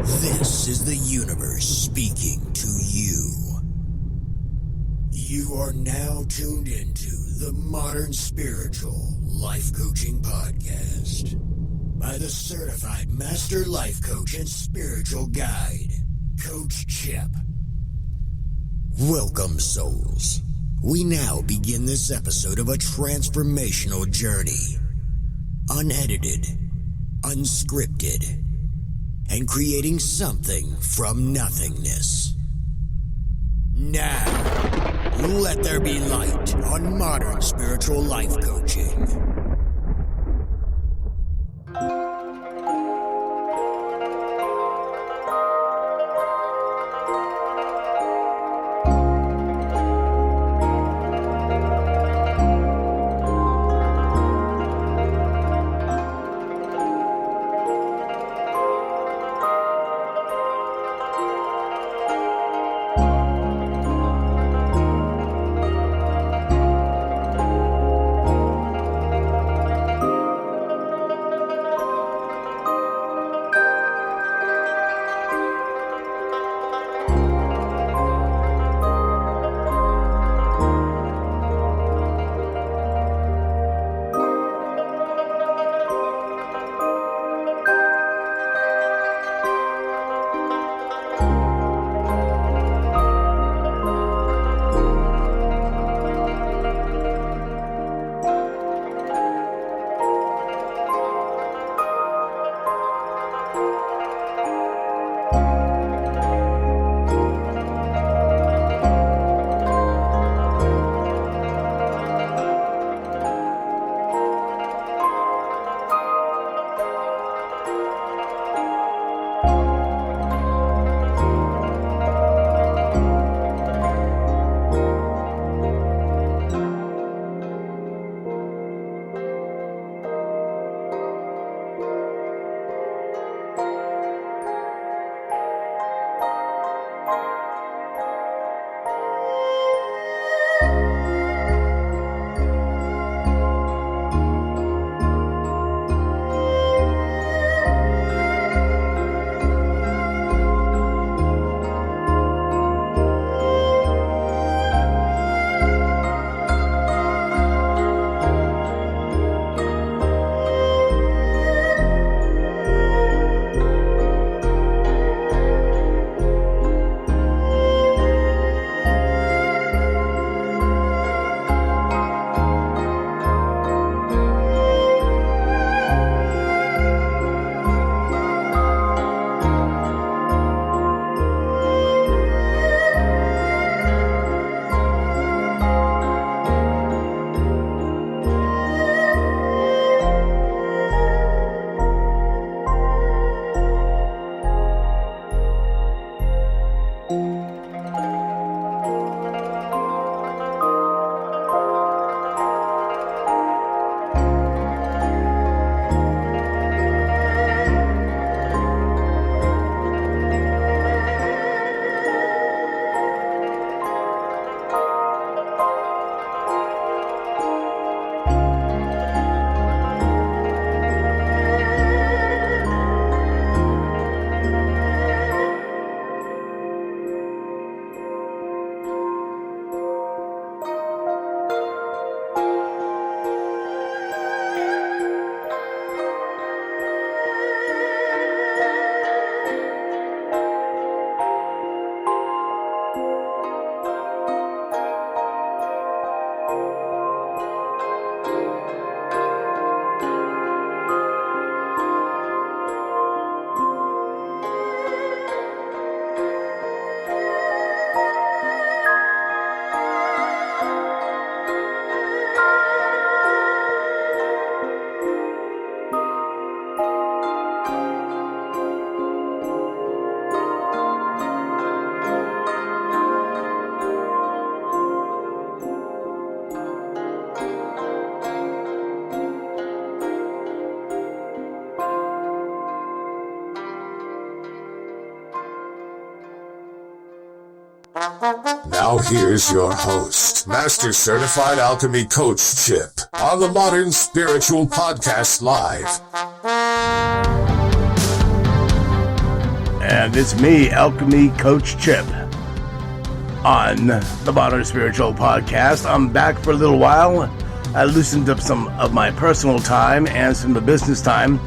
This is the universe speaking to you. You are now tuned into the Modern Spiritual Life Coaching Podcast by the Certified Master Life Coach and Spiritual Guide, Coach Chip. Welcome, souls. We now begin this episode of a transformational journey. Unedited, unscripted, and creating something from nothingness. Now, let there be light on Modern Spiritual Life Coaching. Now here's your host, Master Certified Alchemy Coach Chip, on the Modern Spiritual Podcast Live. And it's me, Alchemy Coach Chip, on the Modern Spiritual Podcast. I'm back for a little while. I loosened up some of my personal time and some of the business time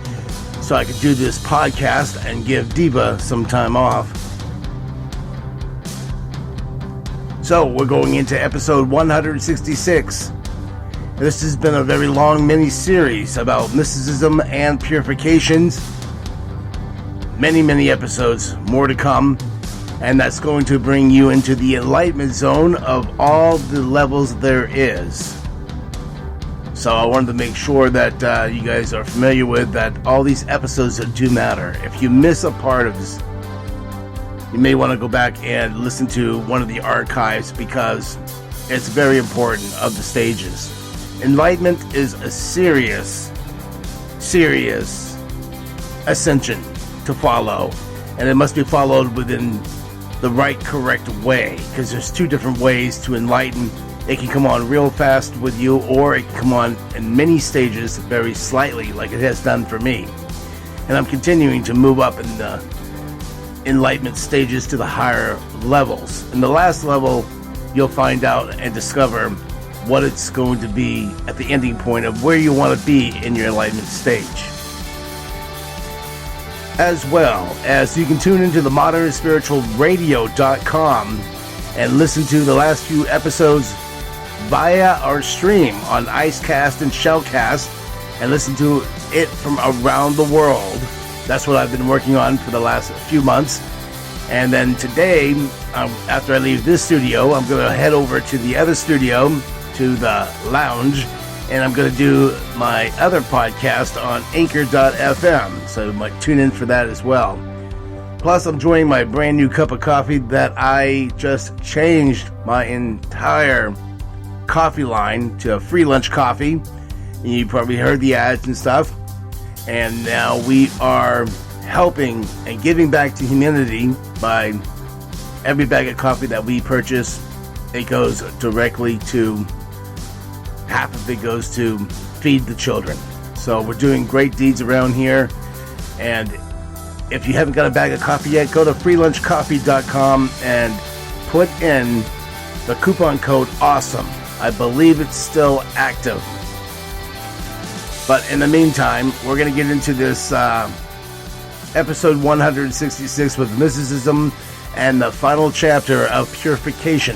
so I could do this podcast and give Diva some time off. So we're going into episode 166. This has been a very long mini-series about mysticism and purifications. Many episodes, more to come. And that's going to bring you into the enlightenment zone of all the levels there is. So I wanted to make sure that you guys are familiar with that all these episodes do matter. If you miss a part of this, you may want to go back and listen to one of the archives because it's very important of the stages. Enlightenment is a serious ascension to follow, and it must be followed within the right, correct way, because there's two different ways to enlighten. It can come on real fast with you, or it can come on in many stages very slightly, like it has done for me. And I'm continuing to move up in the enlightenment stages to the higher levels. In the last level, you'll find out and discover what it's going to be at the ending point of where you want to be in your enlightenment stage. As well as you can tune into the modernspiritualradio.com and listen to the last few episodes via our stream on Icecast and Shellcast and listen to it from around the world. That's what I've been working on for the last few months. And then today, after I leave this studio, I'm going to head over to the other studio, to the lounge, and I'm going to do my other podcast on Anchor.fm, so you might tune in for that as well. Plus, I'm enjoying my brand new cup of coffee that I just changed my entire coffee line to a free lunch coffee. And you probably heard the ads and stuff. And now we are helping and giving back to humanity by every bag of coffee that we purchase. It goes directly to, half of it goes to feed the children. So we're doing great deeds around here. And if you haven't got a bag of coffee yet, go to freelunchcoffee.com and put in the coupon code AWESOME. I believe it's still active. But in the meantime, we're going to get into this episode 166 with mysticism and the final chapter of purification.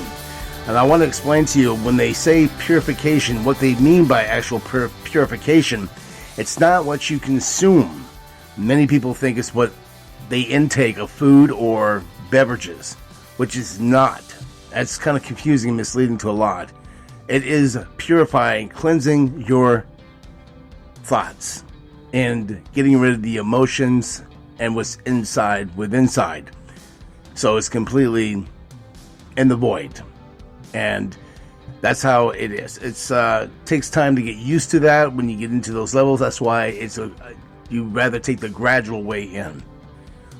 And I want to explain to you, when they say purification, what they mean by actual purification. It's not what you consume. Many people think it's what they intake of food or beverages, which is not. That's kind of confusing and misleading to a lot. It is purifying, cleansing your thoughts, and getting rid of the emotions and what's inside with inside. So it's completely in the void. And that's how it is. It's takes time to get used to that when you get into those levels. That's why you rather take the gradual way in.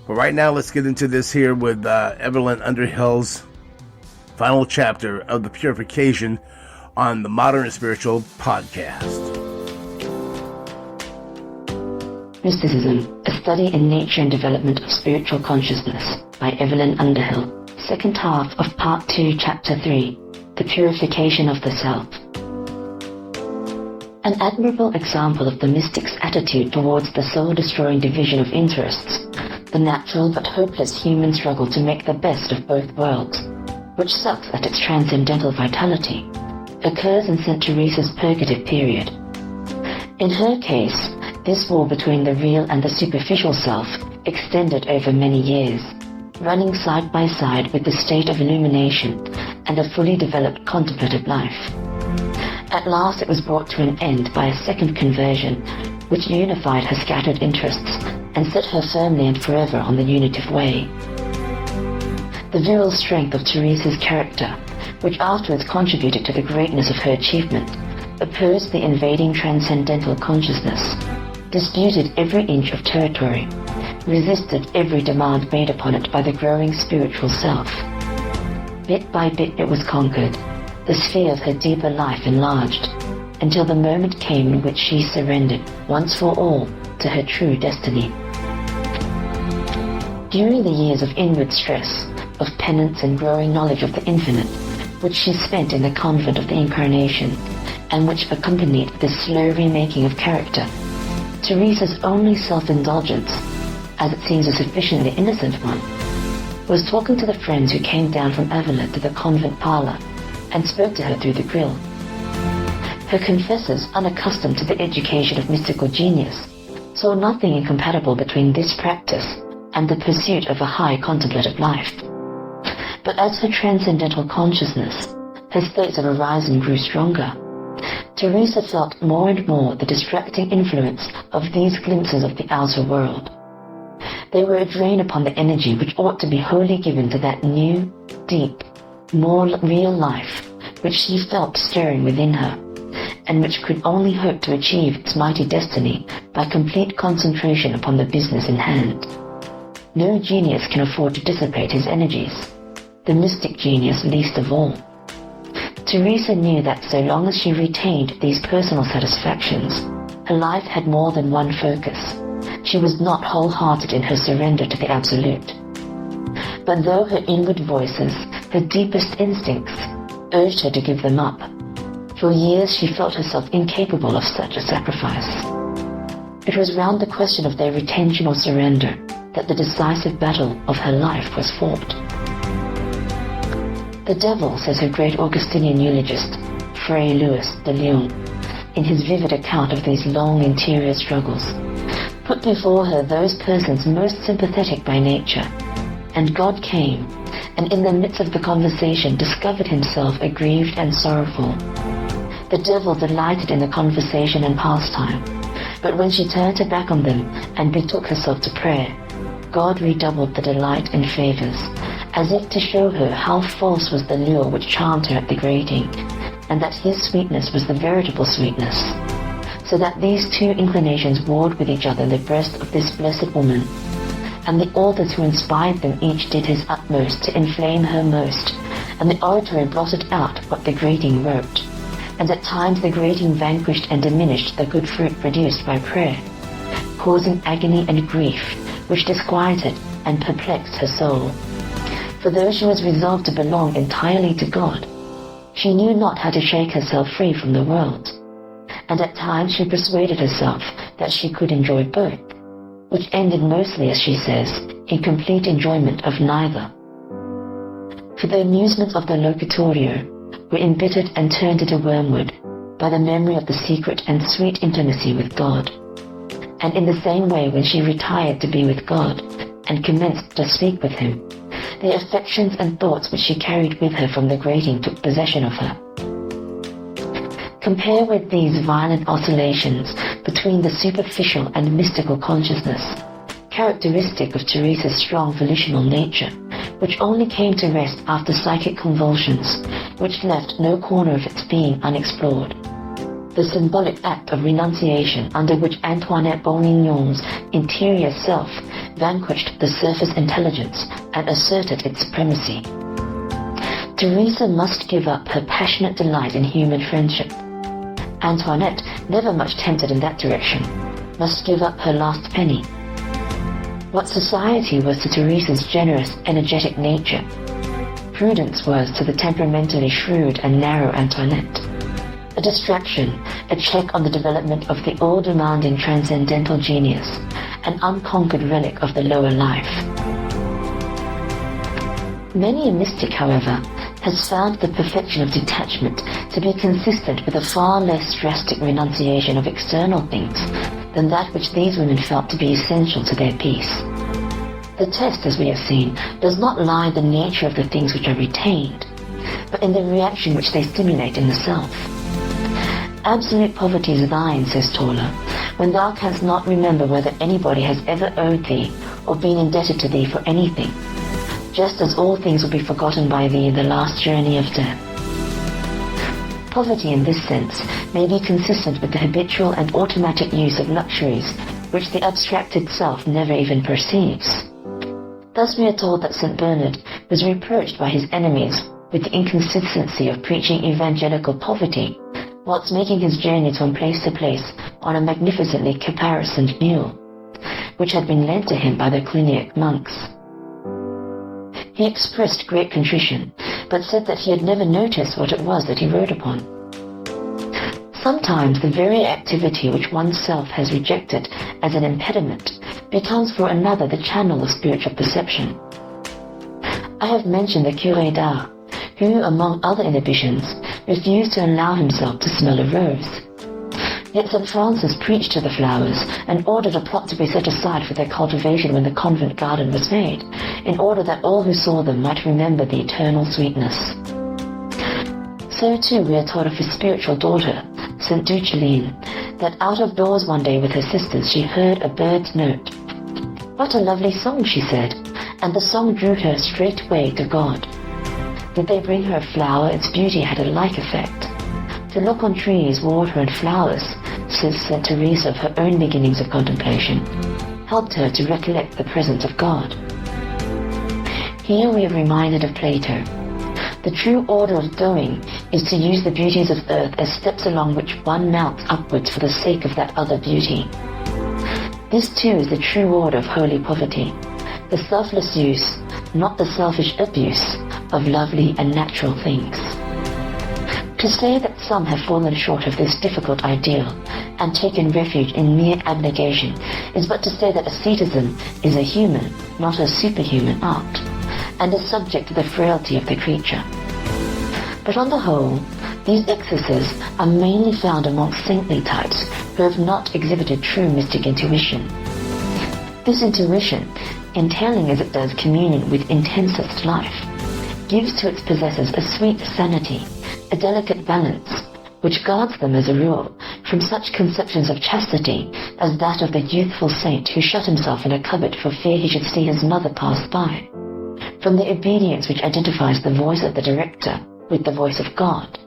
But right now, let's get into this here with Evelyn Underhill's final chapter of the Purification on the Modern Spiritual Podcast. Mysticism, a study in nature and development of spiritual consciousness, by Evelyn Underhill. Second half of Part 2, Chapter 3, The Purification of the Self. An admirable example of the mystic's attitude towards the soul-destroying division of interests, the natural but hopeless human struggle to make the best of both worlds, which sucks at its transcendental vitality, occurs in St. Teresa's purgative period. In her case, this war between the real and the superficial self extended over many years, running side by side with the state of illumination and a fully developed contemplative life. At last it was brought to an end by a second conversion, which unified her scattered interests and set her firmly and forever on the unitive way. The virile strength of Teresa's character, which afterwards contributed to the greatness of her achievement, opposed the invading transcendental consciousness, disputed every inch of territory, resisted every demand made upon it by the growing spiritual self. Bit by bit it was conquered, the sphere of her deeper life enlarged, until the moment came in which she surrendered, once for all, to her true destiny. During the years of inward stress, of penance and growing knowledge of the infinite, which she spent in the convent of the Incarnation, and which accompanied this slow remaking of character, Teresa's only self-indulgence, as it seems a sufficiently innocent one, was talking to the friends who came down from Avila to the convent parlor and spoke to her through the grill. Her confessors, unaccustomed to the education of mystical genius, saw nothing incompatible between this practice and the pursuit of a high contemplative life. But as her transcendental consciousness, her states of arising grew stronger, Teresa felt more and more the distracting influence of these glimpses of the outer world. They were a drain upon the energy which ought to be wholly given to that new, deep, more real life which she felt stirring within her, and which could only hope to achieve its mighty destiny by complete concentration upon the business in hand. No genius can afford to dissipate his energies, the mystic genius least of all. Teresa knew that so long as she retained these personal satisfactions, her life had more than one focus. She was not wholehearted in her surrender to the Absolute. But though her inward voices, her deepest instincts, urged her to give them up, for years she felt herself incapable of such a sacrifice. It was round the question of their retention or surrender that the decisive battle of her life was fought. The devil, says her great Augustinian eulogist, Fray Louis de Leon, in his vivid account of these long interior struggles, put before her those persons most sympathetic by nature, and God came, and in the midst of the conversation discovered himself aggrieved and sorrowful. The devil delighted in the conversation and pastime, but when she turned her back on them and betook herself to prayer, God redoubled the delight and favors, as if to show her how false was the lure which charmed her at the grating, and that his sweetness was the veritable sweetness, so that these two inclinations warred with each other in the breast of this blessed woman, and the authors who inspired them each did his utmost to inflame her most, and the oratory blotted out what the grating wrote, and at times the grating vanquished and diminished the good fruit produced by prayer, causing agony and grief, which disquieted and perplexed her soul. For though she was resolved to belong entirely to God, she knew not how to shake herself free from the world, and at times she persuaded herself that she could enjoy both, which ended mostly, as she says, in complete enjoyment of neither. For the amusements of the locutorio were embittered and turned into wormwood by the memory of the secret and sweet intimacy with God. And in the same way, when she retired to be with God and commenced to speak with him, the affections and thoughts which she carried with her from the grating took possession of her. Compare with these violent oscillations between the superficial and mystical consciousness, characteristic of Teresa's strong volitional nature, which only came to rest after psychic convulsions, which left no corner of its being unexplored. The symbolic act of renunciation under which Antoinette Bourguignon's interior self vanquished the surface intelligence and asserted its supremacy. Teresa must give up her passionate delight in human friendship. Antoinette, never much tempted in that direction, must give up her last penny. What society was to Teresa's generous, energetic nature, prudence was to the temperamentally shrewd and narrow Antoinette. A distraction, a check on the development of the all-demanding transcendental genius, an unconquered relic of the lower life. Many a mystic, however, has found the perfection of detachment to be consistent with a far less drastic renunciation of external things than that which these women felt to be essential to their peace. The test, as we have seen, does not lie in the nature of the things which are retained, but in the reaction which they stimulate in the self. Absolute poverty is thine, says Tola, when thou canst not remember whether anybody has ever owed thee or been indebted to thee for anything, just as all things will be forgotten by thee in the last journey of death. Poverty in this sense may be consistent with the habitual and automatic use of luxuries which the abstracted self never even perceives. Thus we are told that St. Bernard was reproached by his enemies with the inconsistency of preaching evangelical poverty whilst making his journey from place to place on a magnificently caparisoned mule, which had been lent to him by the Cluniac monks. He expressed great contrition, but said that he had never noticed what it was that he wrote upon. Sometimes the very activity which oneself has rejected as an impediment becomes for another the channel of spiritual perception. I have mentioned the curé d'art, who, among other inhibitions, refused to allow himself to smell a rose. Yet St. Francis preached to the flowers and ordered a plot to be set aside for their cultivation when the convent garden was made, in order that all who saw them might remember the eternal sweetness. So too we are told of his spiritual daughter, St. Ducheline, that out of doors one day with her sisters she heard a bird's note. "What a lovely song," she said, and the song drew her straightway to God. Did they bring her a flower, its beauty had a like effect. To look on trees, water, and flowers, says St. Teresa of her own beginnings of contemplation, helped her to recollect the presence of God. Here we are reminded of Plato. The true order of going is to use the beauties of earth as steps along which one mounts upwards for the sake of that other beauty. This too is the true order of holy poverty, the selfless use, not the selfish abuse, of lovely and natural things. To say that some have fallen short of this difficult ideal and taken refuge in mere abnegation is but to say that asceticism is a human, not a superhuman art, and is subject to the frailty of the creature. But on the whole, these excesses are mainly found amongst saintly types who have not exhibited true mystic intuition. This intuition, entailing as it does communion with intensest life, gives to its possessors a sweet sanity, a delicate balance, which guards them as a rule from such conceptions of chastity as that of the youthful saint who shut himself in a cupboard for fear he should see his mother pass by, from the obedience which identifies the voice of the director with the voice of God,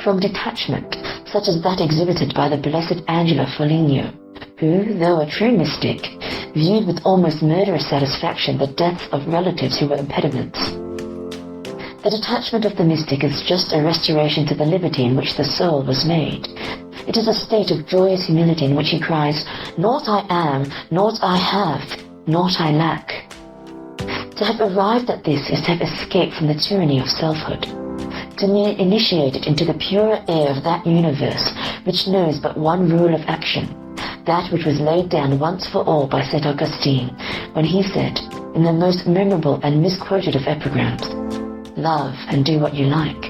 from detachment such as that exhibited by the blessed Angela Foligno, who, though a true mystic, viewed with almost murderous satisfaction the deaths of relatives who were impediments. The detachment of the mystic is just a restoration to the liberty in which the soul was made. It is a state of joyous humility in which he cries, "Naught I am, naught I have, naught I lack." To have arrived at this is to have escaped from the tyranny of selfhood, to be initiated into the purer air of that universe which knows but one rule of action, that which was laid down once for all by St. Augustine, when he said, in the most memorable and misquoted of epigrams, "Love and do what you like."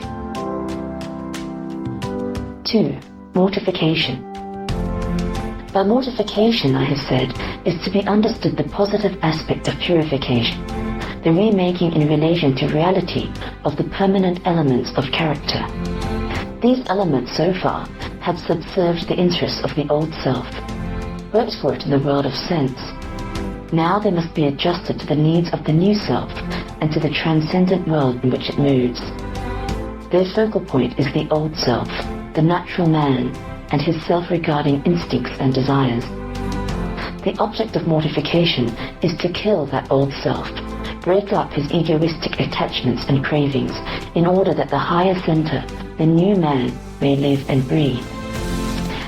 2. Mortification. By mortification, I have said, is to be understood the positive aspect of purification, the remaking in relation to reality of the permanent elements of character. These elements so far had subserved the interests of the old self, worked for it in the world of sense. Now they must be adjusted to the needs of the new self and to the transcendent world in which it moves. Their focal point is the old self, the natural man, and his self-regarding instincts and desires. The object of mortification is to kill that old self, break up his egoistic attachments and cravings, in order that the higher center, the new man, may live and breathe.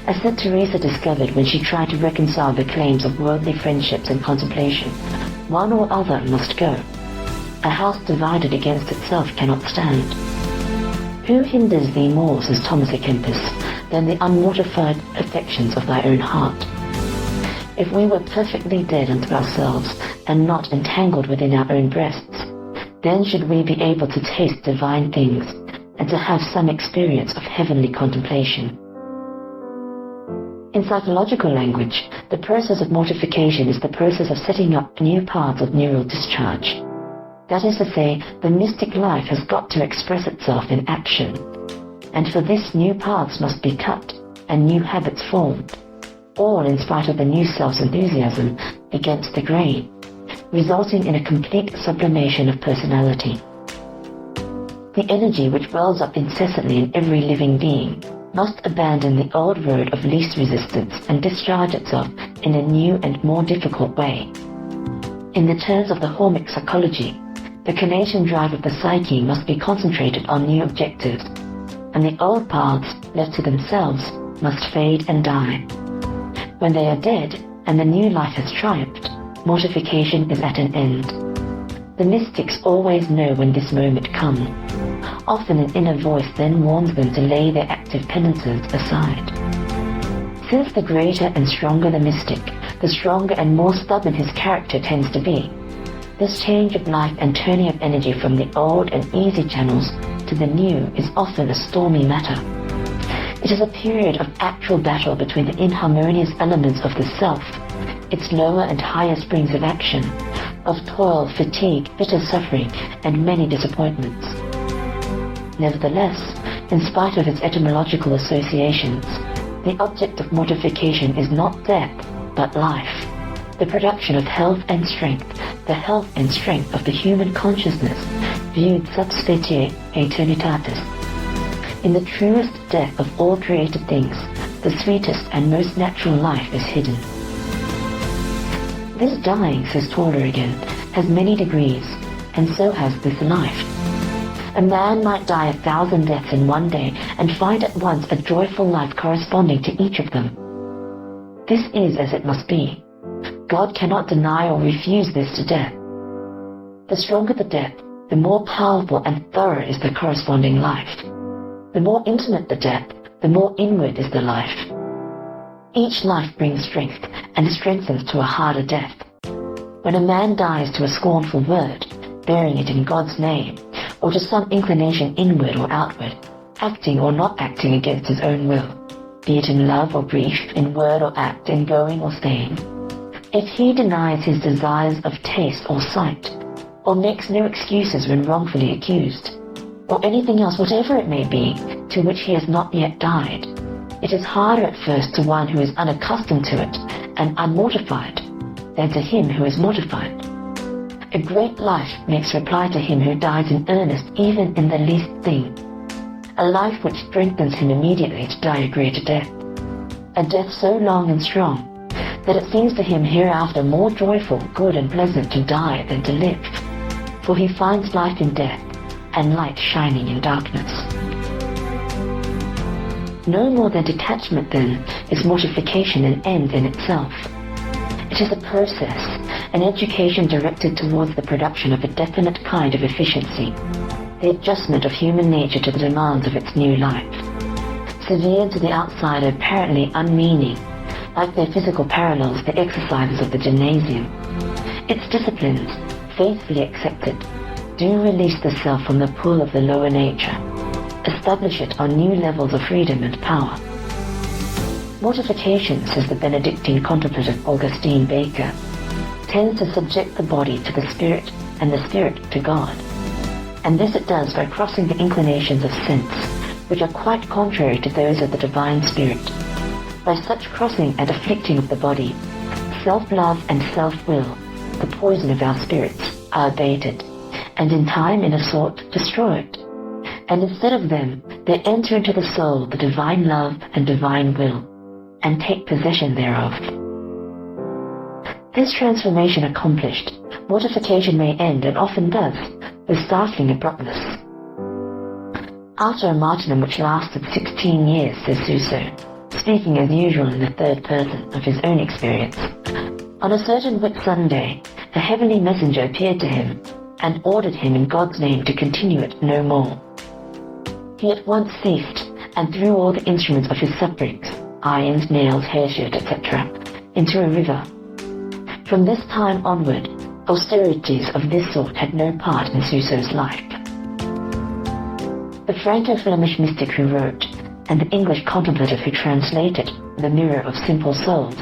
As St. Teresa discovered when she tried to reconcile the claims of worldly friendships and contemplation, one or other must go. A house divided against itself cannot stand. Who hinders thee more, says Thomas à Kempis, than the unmortified affections of thy own heart? If we were perfectly dead unto ourselves, and not entangled within our own breasts, then should we be able to taste divine things, and to have some experience of heavenly contemplation. In psychological language, the process of mortification is the process of setting up new paths of neural discharge. That is to say, the mystic life has got to express itself in action, and for this new paths must be cut, and new habits formed, all in spite of the new self's enthusiasm against the grain, resulting in a complete sublimation of personality. The energy which wells up incessantly in every living being must abandon the old road of least resistance and discharge itself in a new and more difficult way. In the terms of the Hormic psychology, the Canadian drive of the psyche must be concentrated on new objectives, and the old paths, left to themselves, must fade and die. When they are dead, and the new life has triumphed, mortification is at an end. The mystics always know when this moment comes. Often an inner voice then warns them to lay their active penances aside. Since the greater and stronger the mystic, the stronger and more stubborn his character tends to be. This change of life and turning of energy from the old and easy channels to the new is often a stormy matter. It is a period of actual battle between the inharmonious elements of the self, its lower and higher springs of action, of toil, fatigue, bitter suffering, and many disappointments. Nevertheless, in spite of its etymological associations, the object of mortification is not death, but life, the production of health and strength, the health and strength of the human consciousness, viewed sub specie aeternitatis. In the truest death of all created things, the sweetest and most natural life is hidden. This dying, says Taller again, has many degrees, and so has this life. A man might die 1,000 deaths in one day and find at once a joyful life corresponding to each of them. This is as it must be. God cannot deny or refuse this to death. The stronger the death, the more powerful and thorough is the corresponding life. The more intimate the death, the more inward is the life. Each life brings strength and strengthens to a harder death. When a man dies to a scornful word, bearing it in God's name, or to some inclination inward or outward, acting or not acting against his own will, be it in love or grief, in word or act, in going or staying, if he denies his desires of taste or sight, or makes no excuses when wrongfully accused, or anything else, whatever it may be, to which he has not yet died, it is harder at first to one who is unaccustomed to it and unmortified than to him who is mortified. A great life makes reply to him who dies in earnest even in the least thing, a life which strengthens him immediately to die a greater death, a death so long and strong that it seems to him hereafter more joyful, good and pleasant to die than to live, for he finds life in death and light shining in darkness. No more than detachment, then, is mortification an end in itself. It is a process, an education directed towards the production of a definite kind of efficiency, the adjustment of human nature to the demands of its new life. Severe to the outsider, apparently unmeaning, like their physical parallels, the exercises of the gymnasium, its disciplines, faithfully accepted, do release the self from the pull of the lower nature, establish it on new levels of freedom and power. Mortification, says the Benedictine contemplative Augustine Baker, tends to subject the body to the spirit and the spirit to God. And this it does by crossing the inclinations of sense, which are quite contrary to those of the divine spirit. By such crossing and afflicting of the body, self-love and self-will, the poison of our spirits, are abated, and in time, in a sort, destroyed. And instead of them, they enter into the soul the divine love and divine will, and take possession thereof. This transformation accomplished, mortification may end, and often does, with startling abruptness. After a martyrdom which lasted 16 years, says Suso, speaking as usual in the third person of his own experience, on a certain Whit Sunday, a heavenly messenger appeared to him, and ordered him in God's name to continue it no more. He at once ceased, and threw all the instruments of his sufferings, irons, nails, hair shirt, etc., into a river. From this time onward, austerities of this sort had no part in Suso's life. The Franco-Flemish mystic who wrote, and the English contemplative who translated The Mirror of Simple Souls,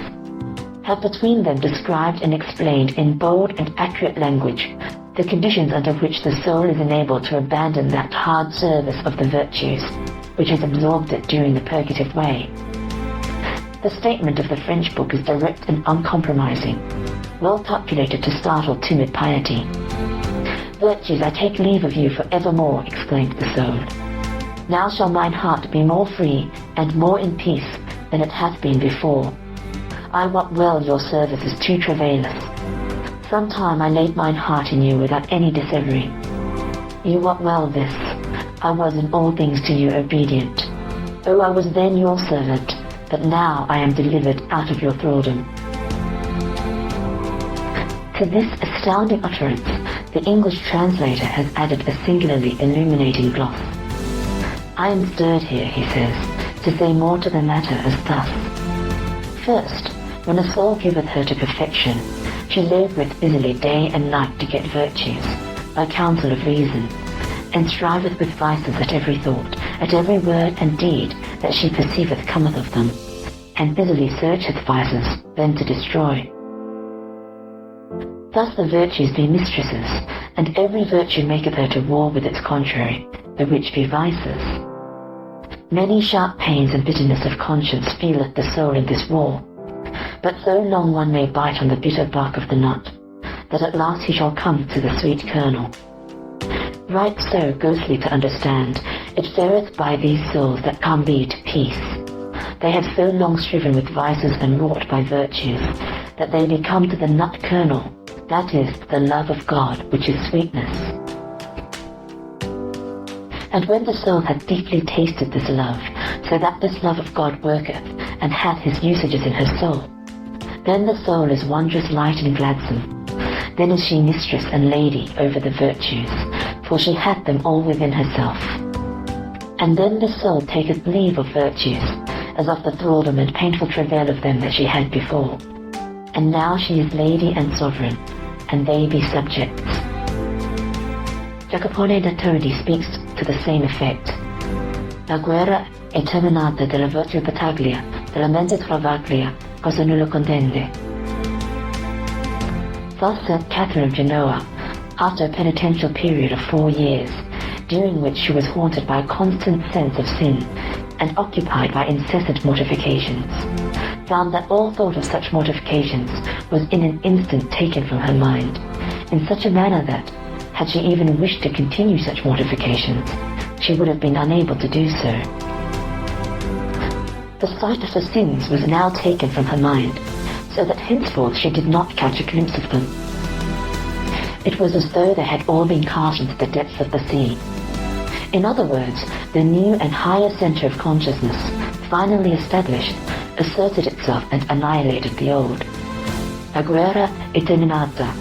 have between them described and explained in bold and accurate language the conditions under which the soul is enabled to abandon that hard service of the virtues which has absorbed it during the purgative way. The statement of the French book is direct and uncompromising, well calculated to startle timid piety. "Virtues, I take leave of you for evermore," exclaimed the soul. "Now shall mine heart be more free and more in peace than it hath been before. I wot well your service is too travailous. Sometime I laid mine heart in you without any dissevering. You wot well this, I was in all things to you obedient. Oh, I was then your servant, but now I am delivered out of your thraldom." To this astounding utterance, the English translator has added a singularly illuminating gloss. I am stirred here, he says, to say more to the matter as thus. First, when a soul giveth her to perfection, she laboureth busily day and night to get virtues, by counsel of reason, and striveth with vices at every thought, at every word and deed that she perceiveth cometh of them, and busily searcheth vices, then to destroy. Thus the virtues be mistresses, and every virtue maketh her to war with its contrary, the which be vices. Many sharp pains and bitterness of conscience feeleth the soul in this war, but so long one may bite on the bitter bark of the nut, that at last he shall come to the sweet kernel. Right so, ghostly to understand, it fareth by these souls that come be to peace. They have so long striven with vices and wrought by virtues, that they be come to the nut kernel, that is, the love of God, which is sweetness. And when the soul hath deeply tasted this love, so that this love of God worketh, and hath his usages in her soul, then the soul is wondrous light and gladsome. Then is she mistress and lady over the virtues, for she hath them all within herself. And then the soul taketh leave of virtues, as of the thraldom and painful travail of them that she had before. And now she is lady and sovereign, and they be subjects. Jacopone da Todi speaks to the same effect. La guerra è terminata della virtù battaglia, della mente travaglia, cosa nulla contende. Thus St. Catherine of Genoa, after a penitential period of 4 years, during which she was haunted by a constant sense of sin, and occupied by incessant mortifications, found that all thought of such mortifications was in an instant taken from her mind, in such a manner that, had she even wished to continue such mortifications, she would have been unable to do so. The sight of her sins was now taken from her mind, so that henceforth she did not catch a glimpse of them. It was as though they had all been cast into the depths of the sea. In other words, the new and higher center of consciousness, finally established, asserted itself and annihilated the old. La guerra è terminata.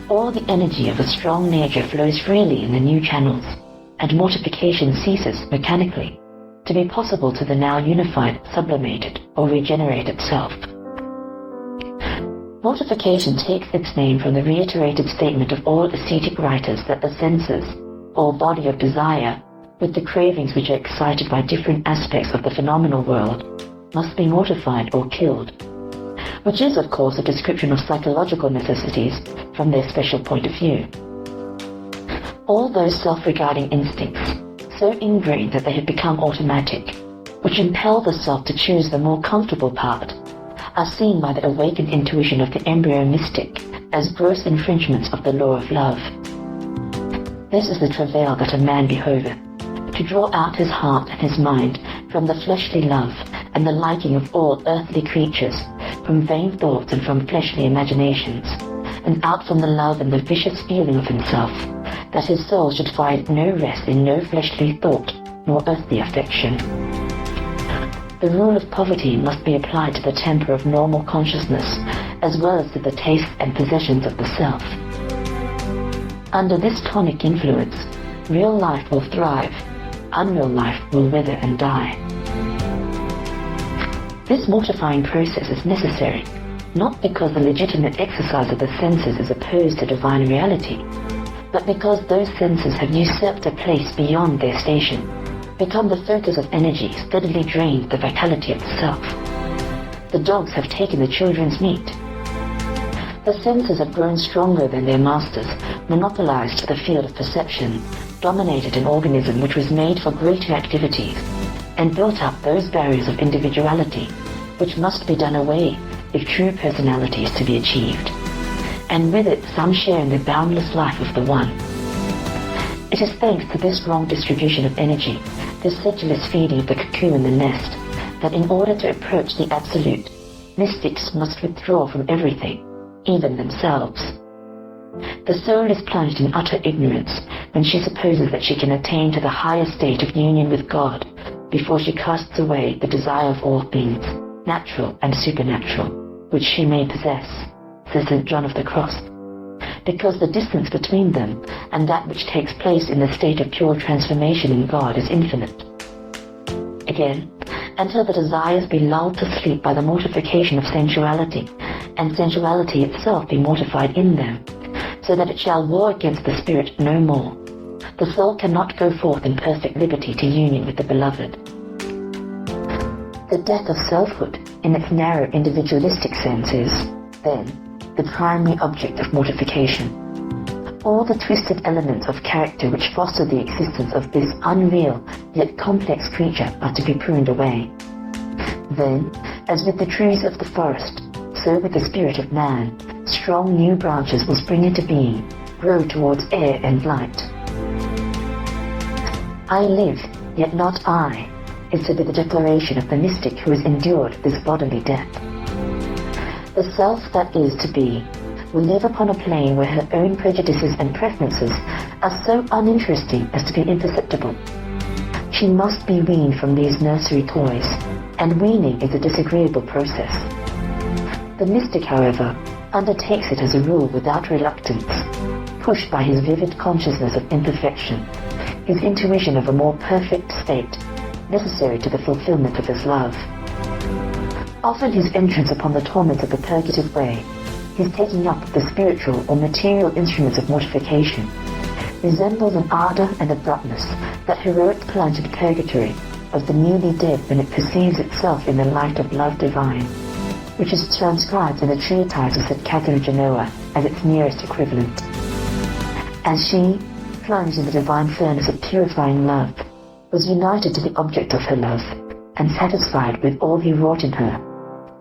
All the energy of a strong nature flows freely in the new channels, and mortification ceases mechanically, to be possible to the now unified, sublimated, or regenerated self. Mortification takes its name from the reiterated statement of all ascetic writers that the senses, or body of desire, with the cravings which are excited by different aspects of the phenomenal world, must be mortified or killed, which is of course a description of psychological necessities from their special point of view. All those self-regarding instincts, so ingrained that they have become automatic, which impel the self to choose the more comfortable part, are seen by the awakened intuition of the embryo mystic as gross infringements of the law of love. This is the travail that a man behoveth, to draw out his heart and his mind from the fleshly love and the liking of all earthly creatures, from vain thoughts and from fleshly imaginations, and out from the love and the vicious feeling of himself, that his soul should find no rest in no fleshly thought nor earthly affection. The rule of poverty must be applied to the temper of normal consciousness, as well as to the tastes and possessions of the self. Under this tonic influence, real life will thrive, unreal life will wither and die. This mortifying process is necessary, not because the legitimate exercise of the senses is opposed to divine reality, but because those senses have usurped a place beyond their station, become the focus of energy, steadily drained the vitality of the self. The dogs have taken the children's meat. The senses have grown stronger than their masters, monopolized the field of perception, dominated an organism which was made for greater activities, and built up those barriers of individuality which must be done away if true personality is to be achieved, and with it some share in the boundless life of the One. It is thanks to this wrong distribution of energy, this sedulous feeding of the cocoon in the nest, that in order to approach the Absolute, mystics must withdraw from everything, even themselves. The soul is plunged in utter ignorance when she supposes that she can attain to the higher state of union with God before she casts away the desire of all things, natural and supernatural, which she may possess, says St. John of the Cross. because the distance between them and that which takes place in the state of pure transformation in God is infinite. Again, until the desires be lulled to sleep by the mortification of sensuality, and sensuality itself be mortified in them, so that it shall war against the spirit no more, the soul cannot go forth in perfect liberty to union with the Beloved. The death of selfhood, in its narrow individualistic sense, is, then, the primary object of mortification. All the twisted elements of character which foster the existence of this unreal yet complex creature are to be pruned away. Then, as with the trees of the forest, so with the spirit of man, strong new branches will spring into being, grow towards air and light. I live, yet not I, is to be the declaration of the mystic who has endured this bodily death. The self that is to be will live upon a plane where her own prejudices and preferences are so uninteresting as to be imperceptible. She must be weaned from these nursery toys, and weaning is a disagreeable process. The mystic, however, undertakes it as a rule without reluctance, pushed by his vivid consciousness of imperfection, his intuition of a more perfect state necessary to the fulfillment of his love. Often his entrance upon the torments of the purgative way, his taking up of the spiritual or material instruments of mortification, resembles an ardor and abruptness that heroic plunge in purgatory of the newly dead when it perceives itself in the light of love divine, which is transcribed in the treatise of St. Catherine of Genoa as its nearest equivalent. As she, plunged in the divine furnace of purifying love, was united to the object of her love, and satisfied with all he wrought in her,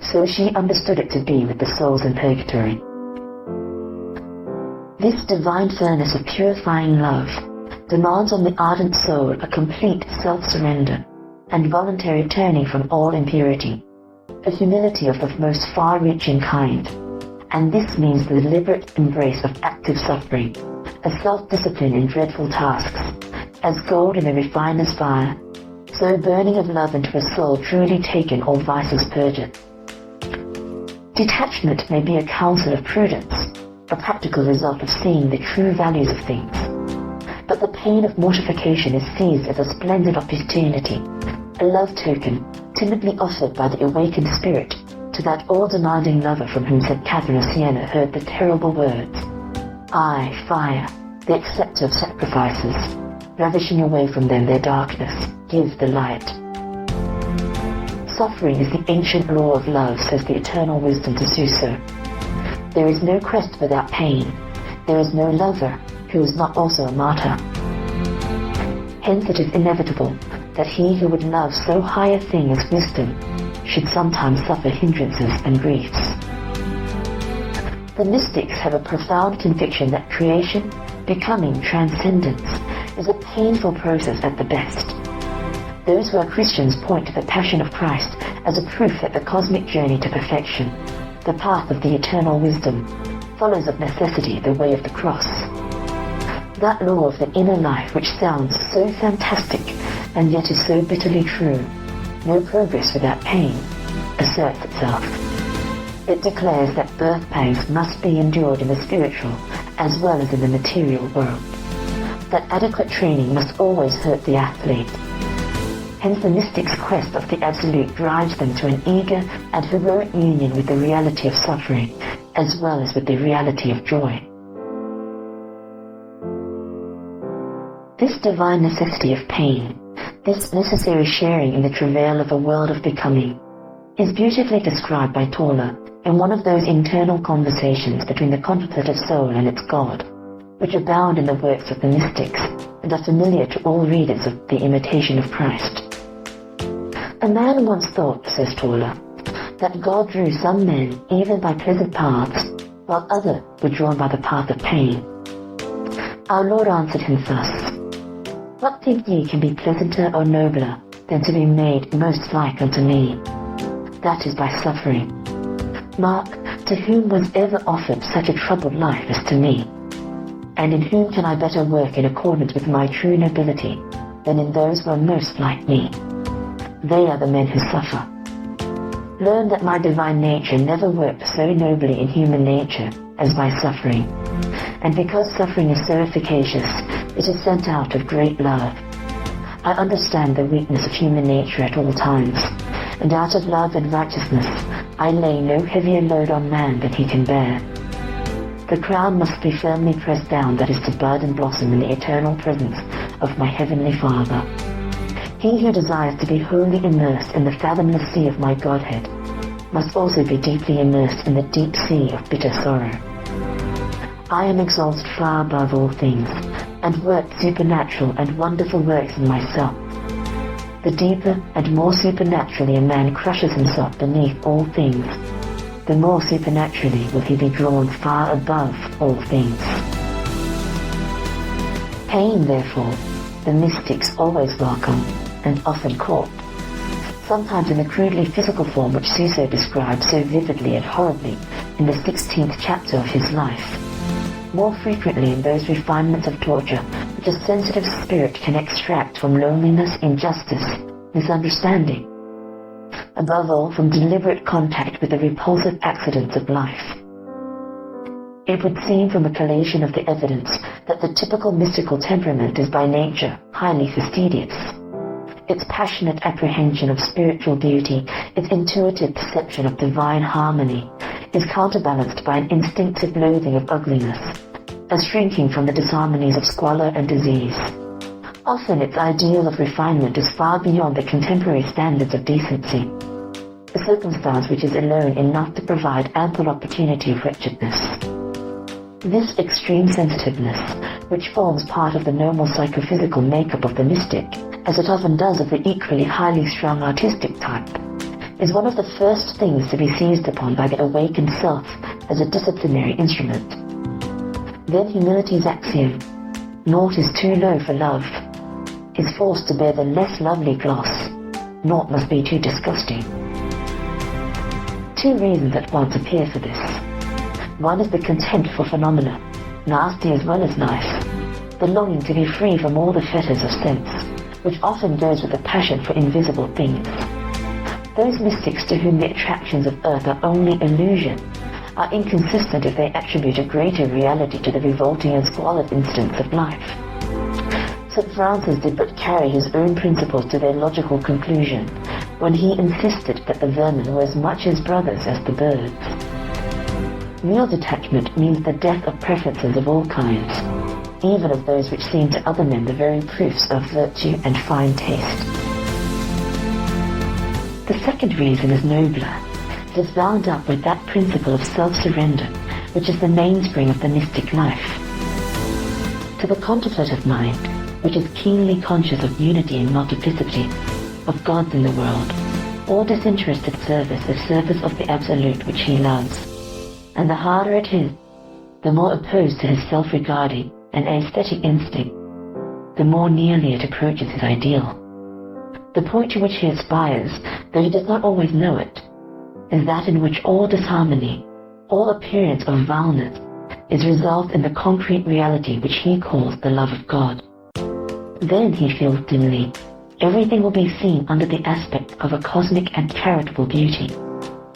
so she understood it to be with the souls in purgatory. This divine furnace of purifying love demands on the ardent soul a complete self-surrender and voluntary turning from all impurity, a humility of the most far-reaching kind, and this means the deliberate embrace of active suffering, a self-discipline in dreadful tasks, as gold in a refiner's fire, so burning of love into a soul truly taken all vices purged. Detachment may be a counsel of prudence, a practical result of seeing the true values of things, but the pain of mortification is seized as a splendid opportunity, a love token timidly offered by the awakened spirit to that all-demanding lover from whom St. Catherine of Siena heard the terrible words, "I, fire, the acceptor of sacrifices, ravishing away from them their darkness, give the light." Suffering is the ancient law of love, says the eternal wisdom to Suso. There is no quest without pain. There is no lover who is not also a martyr. Hence it is inevitable that he who would love so high a thing as wisdom should sometimes suffer hindrances and griefs. The mystics have a profound conviction that creation, becoming, transcendence, is a painful process at the best. Those who are Christians point to the Passion of Christ as a proof that the cosmic journey to perfection, the path of the eternal wisdom, follows of necessity the way of the cross. That law of the inner life which sounds so fantastic and yet is so bitterly true, no progress without pain, asserts itself. It declares that birth pangs must be endured in the spiritual as well as in the material world, that adequate training must always hurt the athlete. Hence the mystic's quest of the Absolute drives them to an eager and heroic union with the reality of suffering, as well as with the reality of joy. This divine necessity of pain, this necessary sharing in the travail of a world of becoming, is beautifully described by Toller in one of those internal conversations between the contemplative soul and its God, which abound in the works of the mystics and are familiar to all readers of The Imitation of Christ. A man once thought, says Toller, that God drew some men even by pleasant paths, while others were drawn by the path of pain. Our Lord answered him thus, "What think ye can be pleasanter or nobler than to be made most like unto me? That is by suffering. Mark, to whom was ever offered such a troubled life as to me? And in whom can I better work in accordance with my true nobility than in those who are most like me? They are the men who suffer. Learn that my divine nature never worked so nobly in human nature as by suffering. And because suffering is so efficacious, it is sent out of great love. I understand the weakness of human nature at all times, and out of love and righteousness, I lay no heavier load on man than he can bear. The crown must be firmly pressed down that is to bud and blossom in the eternal presence of my heavenly Father. He who desires to be wholly immersed in the fathomless sea of my Godhead must also be deeply immersed in the deep sea of bitter sorrow. I am exalted far above all things, and work supernatural and wonderful works in myself. The deeper and more supernaturally a man crushes himself beneath all things, the more supernaturally will he be drawn far above all things. Pain, therefore, the mystics always welcome, and often court, sometimes in the crudely physical form which Suso describes so vividly and horribly in the 16th chapter of his life, more frequently in those refinements of torture which a sensitive spirit can extract from loneliness, injustice, misunderstanding, above all from deliberate contact with the repulsive accidents of life. It would seem from a collation of the evidence that the typical mystical temperament is by nature highly fastidious. Its passionate apprehension of spiritual beauty, its intuitive perception of divine harmony, is counterbalanced by an instinctive loathing of ugliness, a shrinking from the disharmonies of squalor and disease. Often its ideal of refinement is far beyond the contemporary standards of decency, a circumstance which is alone enough to provide ample opportunity of wretchedness. This extreme sensitiveness, which forms part of the normal psychophysical makeup of the mystic, as it often does of the equally highly strung artistic type, is one of the first things to be seized upon by the awakened self as a disciplinary instrument. Then humility's axiom, naught is too low for love, is forced to bear the less lovely gloss, naught must be too disgusting. Two reasons at once appear for this. One is the contempt for phenomena, nasty as well as nice, the longing to be free from all the fetters of sense, which often goes with a passion for invisible things. Those mystics to whom the attractions of earth are only illusion are inconsistent if they attribute a greater reality to the revolting and squalid incidents of life. St. Francis did but carry his own principles to their logical conclusion when he insisted that the vermin were as much his brothers as the birds. Real detachment means the death of preferences of all kinds, even of those which seem to other men the very proofs of virtue and fine taste. The second reason is nobler. It is bound up with that principle of self-surrender which is the mainspring of the mystic life. To the contemplative mind, which is keenly conscious of unity and multiplicity, of gods in the world, all disinterested service is service of the Absolute which he loves, and the harder it is, the more opposed to his self-regarding and aesthetic instinct, the more nearly it approaches his ideal. The point to which he aspires, though he does not always know it, is that in which all disharmony, all appearance of vileness, is resolved in the concrete reality which he calls the love of God. Then, he feels dimly, everything will be seen under the aspect of a cosmic and charitable beauty,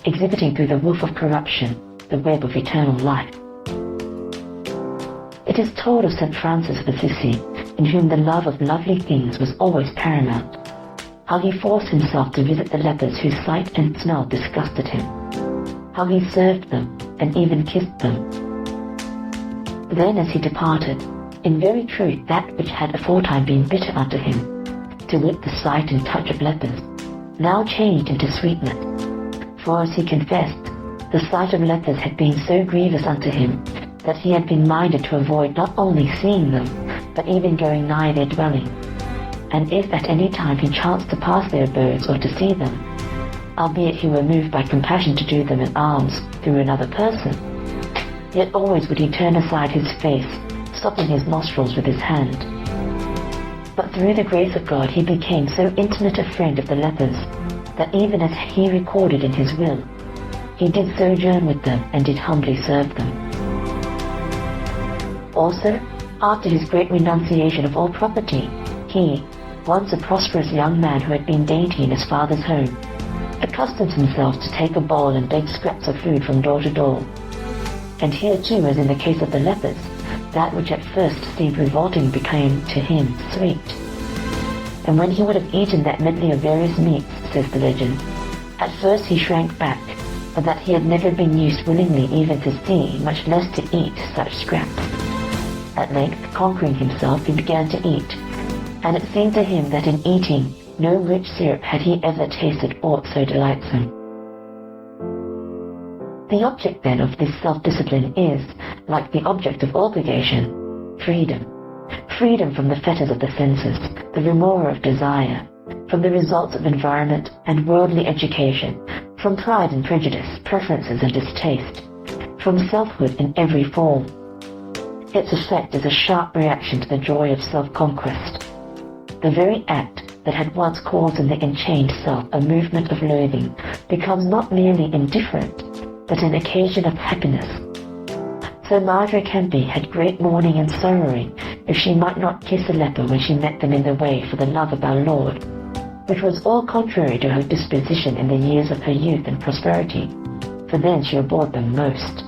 exhibiting through the woof of corruption the web of eternal life. It is told of St. Francis of Assisi, in whom the love of lovely things was always paramount, how he forced himself to visit the lepers whose sight and smell disgusted him, how he served them and even kissed them. Then as he departed, in very truth that which had aforetime been bitter unto him, to wit the sight and touch of lepers, now changed into sweetness. For as he confessed, the sight of lepers had been so grievous unto him, that he had been minded to avoid not only seeing them, but even going nigh their dwelling. And if at any time he chanced to pass their abodes or to see them, albeit he were moved by compassion to do them an alms through another person, yet always would he turn aside his face, stopping his nostrils with his hand. But through the grace of God he became so intimate a friend of the lepers, that even as he recorded in his will, he did sojourn with them and did humbly serve them. Also, after his great renunciation of all property, he, once a prosperous young man who had been dainty in his father's home, accustomed himself to take a bowl and beg scraps of food from door to door. And here too, as in the case of the lepers, that which at first seemed revolting became, to him, sweet. And when he would have eaten that medley of various meats, says the legend, at first he shrank back, for that he had never been used willingly even to see, much less to eat, such scraps. At length, conquering himself, he began to eat, and it seemed to him that in eating, no rich syrup had he ever tasted aught so delightsome. The object then of this self-discipline is, like the object of all purgation, freedom. Freedom from the fetters of the senses, the remora of desire, from the results of environment and worldly education, from pride and prejudice, preferences and distaste, from selfhood in every form. Its effect is a sharp reaction to the joy of self-conquest. The very act that had once caused in the enchained self a movement of loathing becomes not merely indifferent, but an occasion of happiness. So Madre Campi had great mourning and sorrowing if she might not kiss a leper when she met them in the way for the love of our Lord, which was all contrary to her disposition in the years of her youth and prosperity, for then she abhorred them most.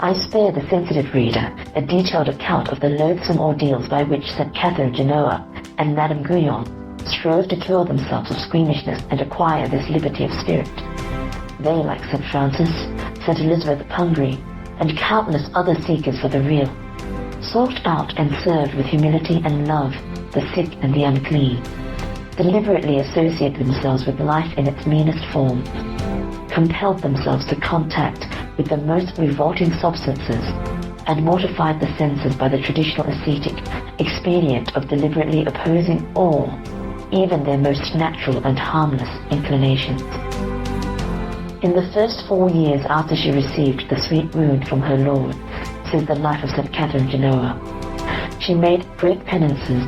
I spare the sensitive reader a detailed account of the loathsome ordeals by which St. Catherine Genoa and Madame Guyon strove to cure themselves of squeamishness and acquire this liberty of spirit. They, like St. Francis, St. Elizabeth of Hungary, and countless other seekers for the real, sought out and served with humility and love the sick and the unclean, deliberately associated themselves with life in its meanest form, compelled themselves to contact with the most revolting substances, and mortified the senses by the traditional ascetic expedient of deliberately opposing all, even their most natural and harmless inclinations. In the first 4 years after she received the sweet wound from her Lord, says the life of St. Catherine Genoa, she made great penances,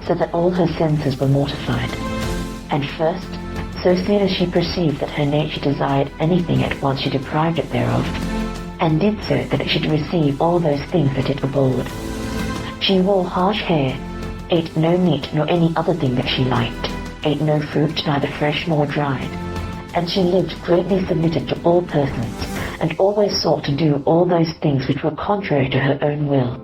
so that all her senses were mortified. And first, so soon as she perceived that her nature desired anything at once, she deprived it thereof, and did so that it should receive all those things that it abhorred. She wore harsh hair, ate no meat nor any other thing that she liked, ate no fruit, neither fresh nor dried, and she lived greatly submitted to all persons, and always sought to do all those things which were contrary to her own will,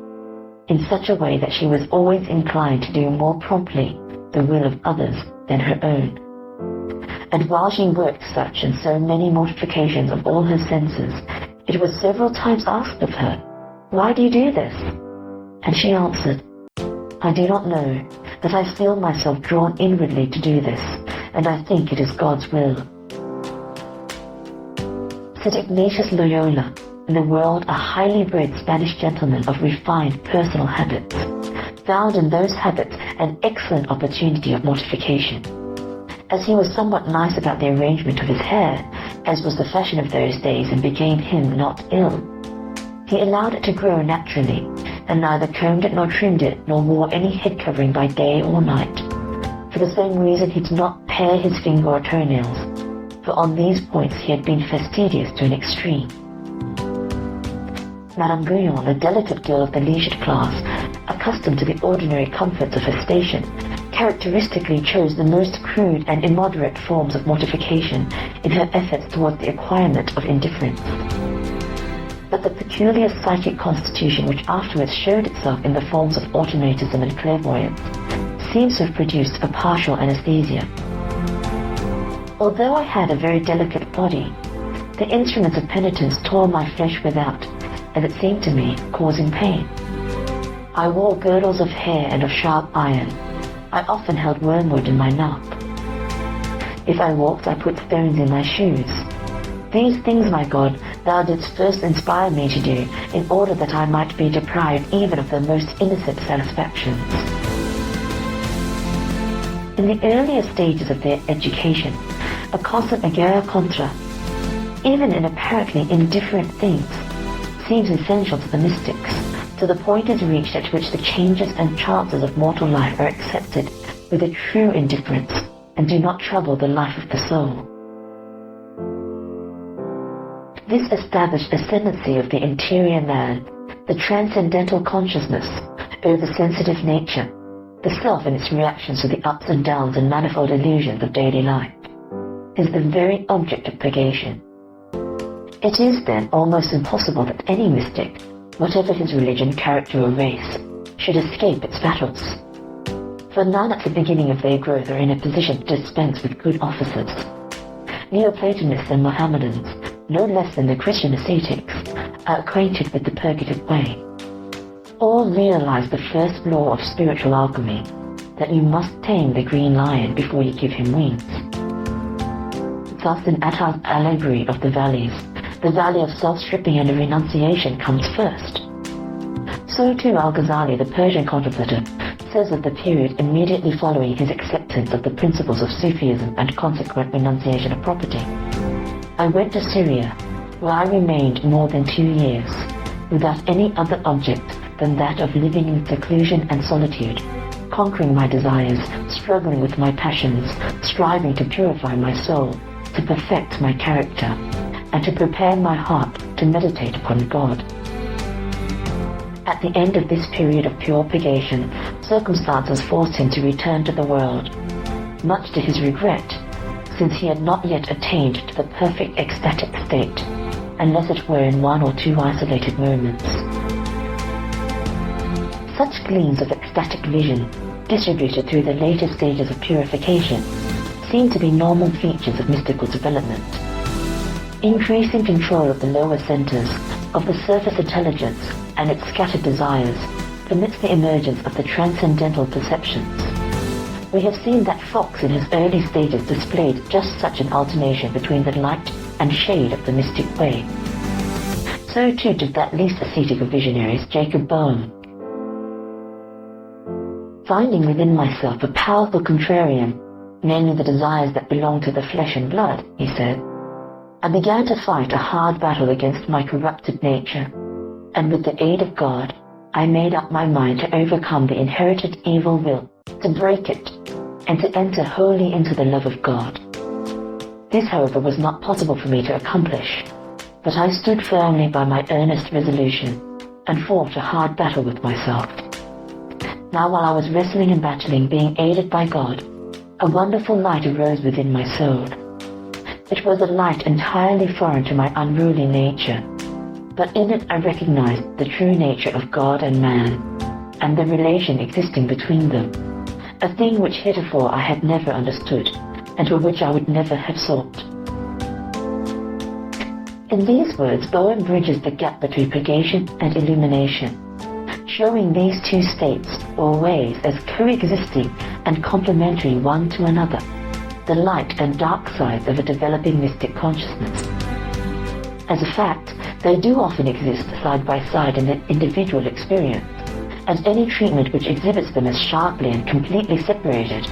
in such a way that she was always inclined to do more promptly the will of others than her own. And while she worked such and so many mortifications of all her senses, it was several times asked of her, "Why do you do this?" And she answered, "I do not know, but I feel myself drawn inwardly to do this, and I think it is God's will." St. Ignatius Loyola, in the world a highly bred Spanish gentleman of refined personal habits, found in those habits an excellent opportunity of mortification. As he was somewhat nice about the arrangement of his hair, as was the fashion of those days and became him not ill, he allowed it to grow naturally, and neither combed it nor trimmed it, nor wore any head covering by day or night. For the same reason he did not pare his finger or toenails, for on these points he had been fastidious to an extreme. Madame Guyon, a delicate girl of the leisured class, accustomed to the ordinary comforts of her station, characteristically chose the most crude and immoderate forms of mortification in her efforts towards the acquirement of indifference. But the peculiar psychic constitution which afterwards showed itself in the forms of automatism and clairvoyance seems to have produced a partial anesthesia. Although I had a very delicate body, the instruments of penitence tore my flesh without, as it seemed to me, causing pain. I wore girdles of hair and of sharp iron. I often held wormwood in my nape. If I walked, I put stones in my shoes. These things, my God, thou didst first inspire me to do, in order that I might be deprived even of the most innocent satisfactions. In the earlier stages of their education, a constant guerra contra, even in apparently indifferent things, seems essential to the mystics, till the point is reached at which the changes and chances of mortal life are accepted with a true indifference, and do not trouble the life of the soul. This established ascendancy of the interior man, the transcendental consciousness over sensitive nature, the self in its reactions to the ups and downs and manifold illusions of daily life, is the very object of purgation. It is then almost impossible that any mystic, whatever his religion, character or race, should escape its battles. For none at the beginning of their growth are in a position to dispense with good offices. Neoplatonists and Mohammedans, no less than the Christian ascetics, are acquainted with the purgative way. All realize the first law of spiritual alchemy, that you must tame the green lion before you give him wings. Thus in Attard's allegory of the valleys, the valley of self-stripping and renunciation comes first. So too Al-Ghazali, the Persian contemplator, says of the period immediately following his acceptance of the principles of Sufism and consequent renunciation of property. I went to Syria, where I remained more than 2 years, without any other object than that of living in seclusion and solitude, conquering my desires, struggling with my passions, striving to purify my soul, to perfect my character, and to prepare my heart to meditate upon God. At the end of this period of purification, circumstances forced him to return to the world, much to his regret, since he had not yet attained to the perfect ecstatic state, unless it were in 1 or 2 isolated moments. Such gleams of ecstatic vision, distributed through the later stages of purification, seem to be normal features of mystical development. Increasing control of the lower centers, of the surface intelligence and its scattered desires, permits the emergence of the transcendental perceptions. We have seen that Fox in his early stages displayed just such an alternation between the light and shade of the mystic way. So too did that least ascetic of visionaries, Jacob Boehme. Finding within myself a powerful contrarian, namely the desires that belong to the flesh and blood, he said, I began to fight a hard battle against my corrupted nature, and with the aid of God, I made up my mind to overcome the inherited evil will, to break it, and to enter wholly into the love of God. This, however, was not possible for me to accomplish, but I stood firmly by my earnest resolution, and fought a hard battle with myself. Now while I was wrestling and battling, being aided by God, a wonderful light arose within my soul. It was a light entirely foreign to my unruly nature, but in it I recognized the true nature of God and man, and the relation existing between them, a thing which heretofore I had never understood, and for which I would never have sought. In these words, Boehme bridges the gap between purgation and illumination, showing these two states or ways as coexisting and complementary one to another, the light and dark sides of a developing mystic consciousness. As a fact, they do often exist side by side in an individual experience, and any treatment which exhibits them as sharply and completely separated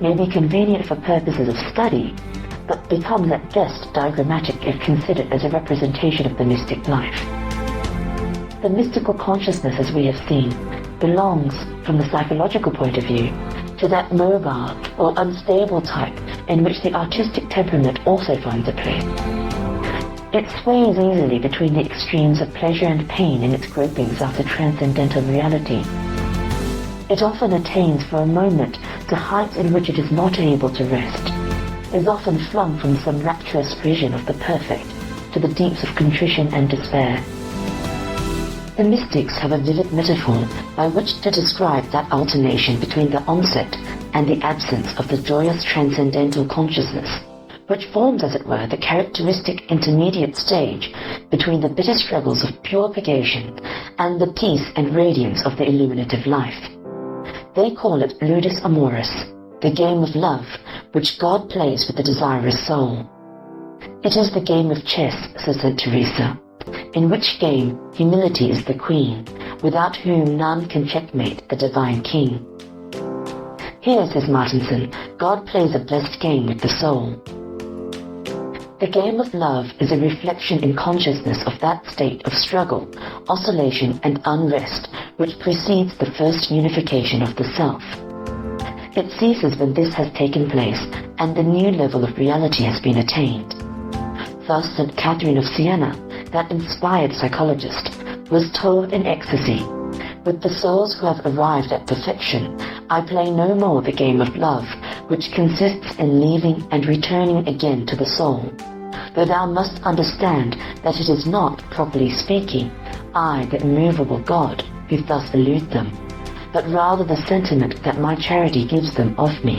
may be convenient for purposes of study, but becomes at best diagrammatic if considered as a representation of the mystic life. The mystical consciousness, as we have seen, belongs, from the psychological point of view, to that mobile or unstable type in which the artistic temperament also finds a place. It sways easily between the extremes of pleasure and pain in its gropings after transcendental reality. It often attains for a moment to heights in which it is not able to rest, is often flung from some rapturous vision of the perfect to the deeps of contrition and despair. The mystics have a vivid metaphor by which to describe that alternation between the onset and the absence of the joyous transcendental consciousness, which forms, as it were, the characteristic intermediate stage between the bitter struggles of pure purgation and the peace and radiance of the illuminative life. They call it ludus amoris, the game of love, which God plays with the desirous soul. It is the game of chess, says St. Teresa, in which game humility is the queen, without whom none can checkmate the divine king. Here, says Martinson, God plays a blessed game with the soul. The game of love is a reflection in consciousness of that state of struggle, oscillation, and unrest which precedes the first unification of the self. It ceases when this has taken place and the new level of reality has been attained. Thus, St. Catherine of Siena, that inspired psychologist, was told in ecstasy, "With the souls who have arrived at perfection, I play no more the game of love, which consists in leaving and returning again to the soul. though thou must understand that it is not, properly speaking, I, the immovable God, who thus elude them, but rather the sentiment that my charity gives them of me.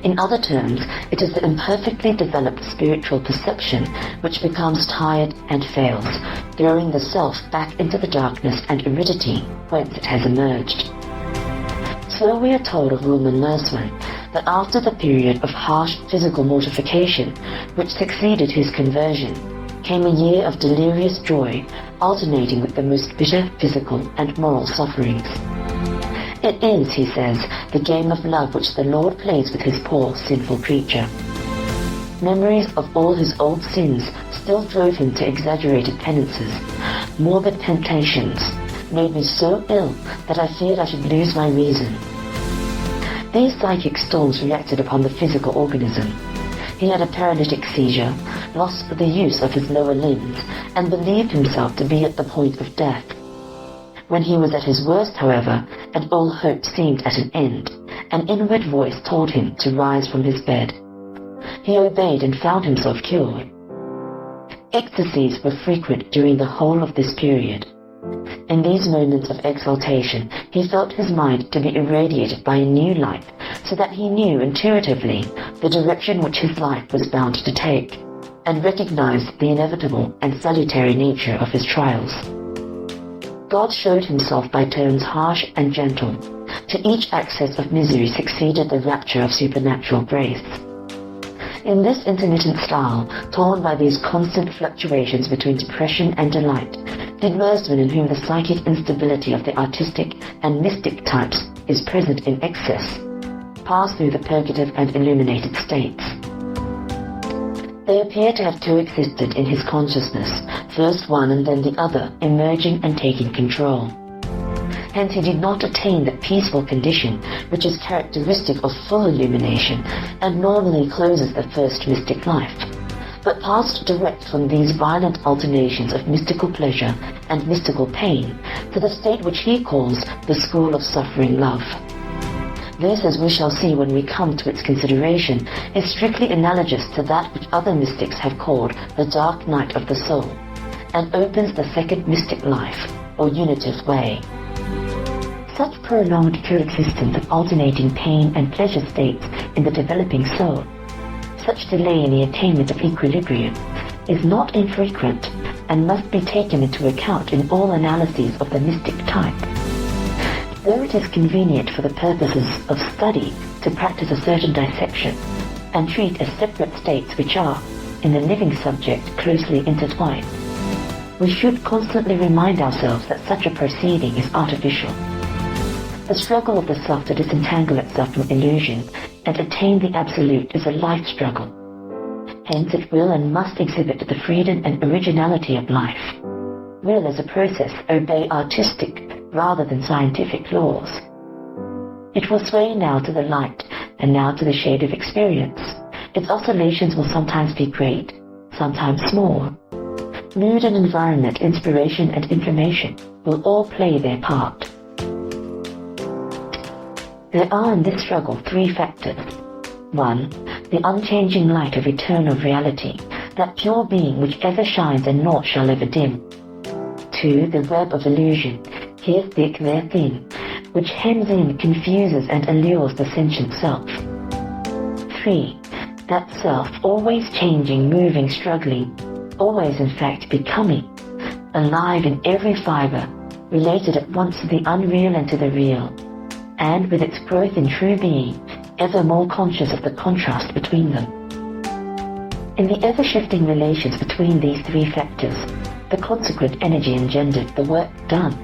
In other terms, it is the imperfectly developed spiritual perception which becomes tired and fails, throwing the self back into the darkness and aridity whence it has emerged. So we are told of Wilman Merswan that after the period of harsh physical mortification which succeeded his conversion, came a year of delirious joy, alternating with the most bitter physical and moral sufferings. It is, he says, the game of love which the Lord plays with his poor, sinful creature. Memories of all his old sins still drove him to exaggerated penances. Morbid temptations made me so ill that I feared I should lose my reason. These psychic storms reacted upon the physical organism. He had a paralytic seizure, lost the use of his lower limbs, and believed himself to be at the point of death. When he was at his worst, however, and all hope seemed at an end, an inward voice told him to rise from his bed. He obeyed and found himself cured. Ecstasies were frequent during the whole of this period. In these moments of exaltation, he felt his mind to be irradiated by a new light, so that he knew intuitively the direction which his life was bound to take, and recognized the inevitable and salutary nature of his trials. God showed himself by turns harsh and gentle. To each access of misery succeeded the rapture of supernatural grace. In this intermittent style, torn by these constant fluctuations between depression and delight, did Merswan, in whom the psychic instability of the artistic and mystic types is present in excess, pass through the purgative and illuminated states. They appear to have coexisted in his consciousness, first one and then the other emerging and taking control. Hence he did not attain that peaceful condition which is characteristic of full illumination and normally closes the first mystic life, but passed direct from these violent alternations of mystical pleasure and mystical pain to the state which he calls the school of suffering love. This, as we shall see when we come to its consideration, is strictly analogous to that which other mystics have called the dark night of the soul, and opens the second mystic life, or unitive way. Such prolonged coexistence of alternating pain and pleasure states in the developing soul, such delay in the attainment of equilibrium, is not infrequent, and must be taken into account in all analyses of the mystic type. Though it is convenient for the purposes of study to practice a certain dissection, and treat as separate states which are, in the living subject, closely intertwined, we should constantly remind ourselves that such a proceeding is artificial. The struggle of the self to disentangle itself from illusion and attain the absolute is a life struggle. Hence it will and must exhibit the freedom and originality of life. Will, as a process, obey artistic rather than scientific laws. It will sway now to the light and now to the shade of experience. Its oscillations will sometimes be great, sometimes small. Mood and environment, inspiration and information will all play their part. There are in this struggle three factors. 1. The unchanging light of eternal reality, that pure being which ever shines and naught shall ever dim. 2. The web of illusion, here thick, there thin, which hems in, confuses and allures the sentient self. 3. That self, always changing, moving, struggling, always in fact becoming, alive in every fibre, related at once to the unreal and to the real, and with its growth in true being, ever more conscious of the contrast between them. In the ever-shifting relations between these three factors, the consequent energy engendered, the work done,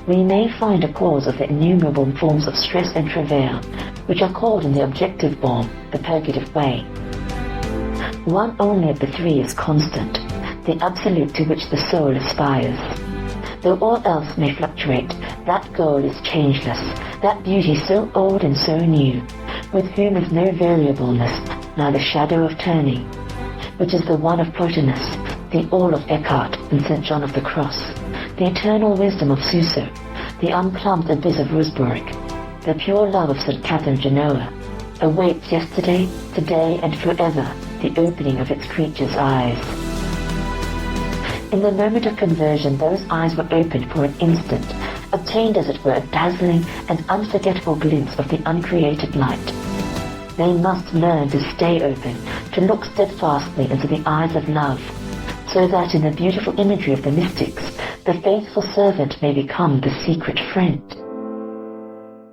we may find a cause of the innumerable forms of stress and travail, which are called in the objective form the purgative way. One only of the three is constant, the absolute to which the soul aspires. Though all else may fluctuate, that goal is changeless, that beauty so old and so new, with whom is no variableness, neither shadow of turning, which is the one of Plotinus, the all of Eckhart and St. John of the Cross, the eternal wisdom of Suso, the unplumbed abyss of Rusbroek, the pure love of St. Catherine Genoa, awaits yesterday, today, and forever the opening of its creature's eyes. In the moment of conversion, those eyes were opened for an instant, obtained as it were a dazzling and unforgettable glimpse of the uncreated light. They must learn to stay open, to look steadfastly into the eyes of love, so that in the beautiful imagery of the mystics, the faithful servant may become the secret friend.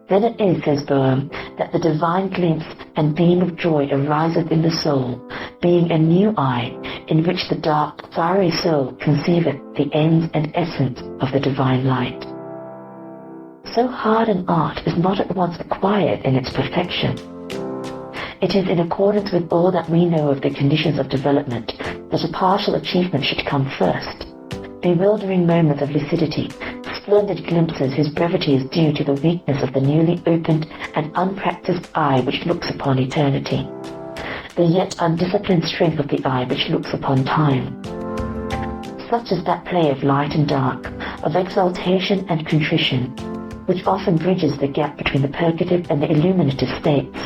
Then it is, says Boehm, that the divine glimpse and beam of joy ariseth in the soul, being a new eye, in which the dark, fiery soul conceiveth the ends and essence of the divine light. So hard an art is not at once acquired in its perfection. It is in accordance with all that we know of the conditions of development that a partial achievement should come first. Bewildering moments of lucidity, splendid glimpses whose brevity is due to the weakness of the newly opened and unpracticed eye which looks upon eternity, the yet undisciplined strength of the eye which looks upon time. Such is that play of light and dark, of exaltation and contrition, which often bridges the gap between the purgative and the illuminative states.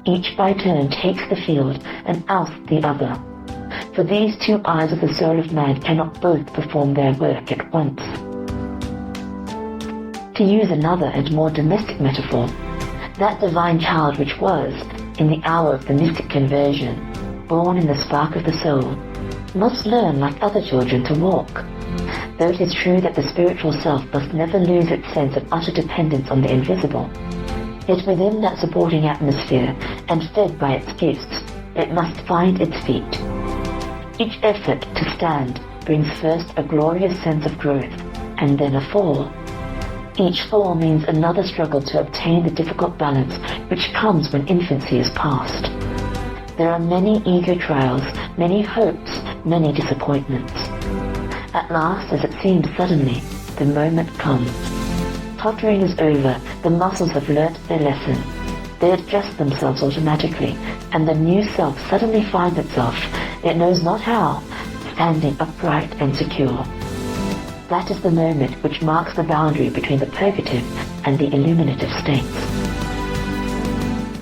Each by turn takes the field and ousts the other, for these two eyes of the soul of man cannot both perform their work at once. To use another and more domestic metaphor, that divine child which was, in the hour of the mystic conversion, born in the spark of the soul, must learn like other children to walk. Though it is true that the spiritual self must never lose its sense of utter dependence on the invisible, yet within that supporting atmosphere, and fed by its gifts, it must find its feet. Each effort to stand brings first a glorious sense of growth, and then a fall. Each fall means another struggle to obtain the difficult balance which comes when infancy is past. There are many ego trials, many hopes, many disappointments. At last, as it seems suddenly, the moment comes. Tottering is over, the muscles have learnt their lesson. They adjust themselves automatically, and the new self suddenly finds itself, it knows not how, standing upright and secure. That is the moment which marks the boundary between the purgative and the illuminative states.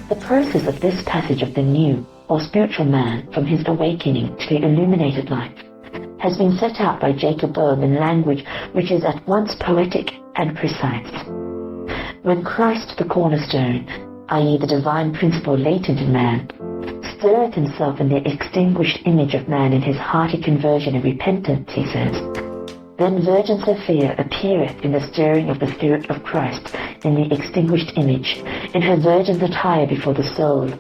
The process of this passage of the new or spiritual man from his awakening to the illuminated life has been set out by Jacob Boehm in language which is at once poetic and precise. When Christ the cornerstone, i.e. the divine principle latent in man, stirreth himself in the extinguished image of man in his hearty conversion and repentance, he says, then Virgin Sophia appeareth in the stirring of the Spirit of Christ in the extinguished image, in her virgin's attire before the soul,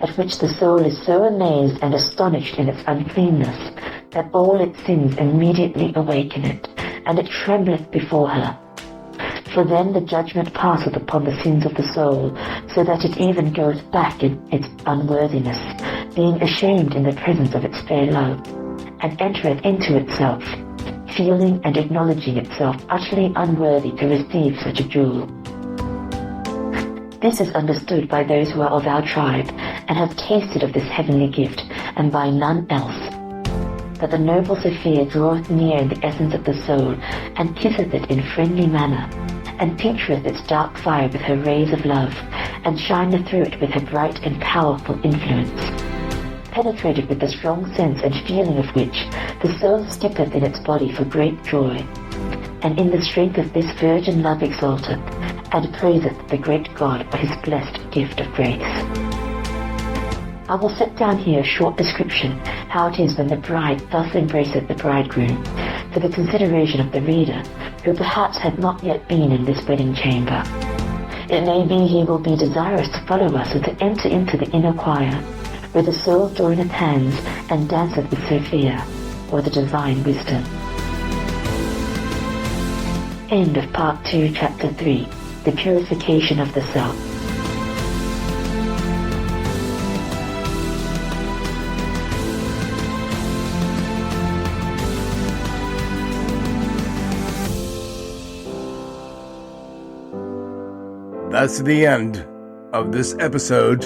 at which the soul is so amazed and astonished in its uncleanness, that all its sins immediately awaken it, and it trembleth before her. For then the judgment passeth upon the sins of the soul, so that it even goeth back in its unworthiness, being ashamed in the presence of its fair love, and entereth into itself, feeling and acknowledging itself utterly unworthy to receive such a jewel. This is understood by those who are of our tribe, and have tasted of this heavenly gift, and by none else, that the noble Sophia draweth near in the essence of the soul, and kisseth it in friendly manner, and tinctureth its dark fire with her rays of love, and shineth through it with her bright and powerful influence, penetrated with the strong sense and feeling of which the soul skippeth in its body for great joy, and in the strength of this virgin love exalteth, and praiseth the great God for his blessed gift of grace. I will set down here a short description how it is when the bride thus embraceth the bridegroom, for the consideration of the reader, who perhaps had not yet been in this wedding chamber. It may be he will be desirous to follow us or to enter into the inner choir, where the soul joineth hands and danceth with Sophia, or the divine wisdom. End of Part 2, Chapter 3, The Purification of the Self. That's the end of this episode,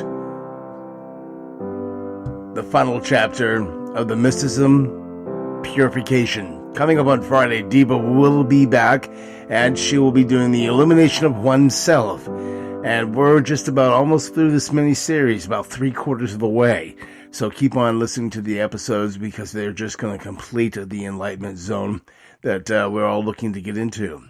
the final chapter of the Mysticism Purification. Coming up on Friday, Diva will be back, and she will be doing the illumination of oneself. And we're just about almost through this mini-series, about 3/4 of the way. So keep on listening to the episodes because they're just going to complete the enlightenment zone that we're all looking to get into.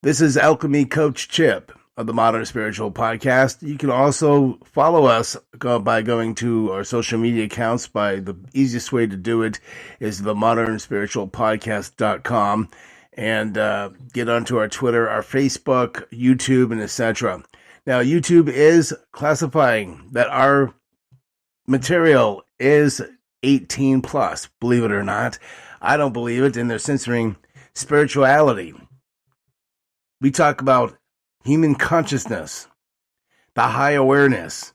This is Alchemy Coach Chip of the Modern Spiritual Podcast. You can also follow us by going to our social media accounts. The easiest way to do it is the modernspiritualpodcast.com, and get onto our Twitter, our Facebook, YouTube, and etc. Now, YouTube is classifying that our material is 18 plus, believe it or not. I don't believe it, and they're censoring spirituality. We talk about human consciousness, the high awareness,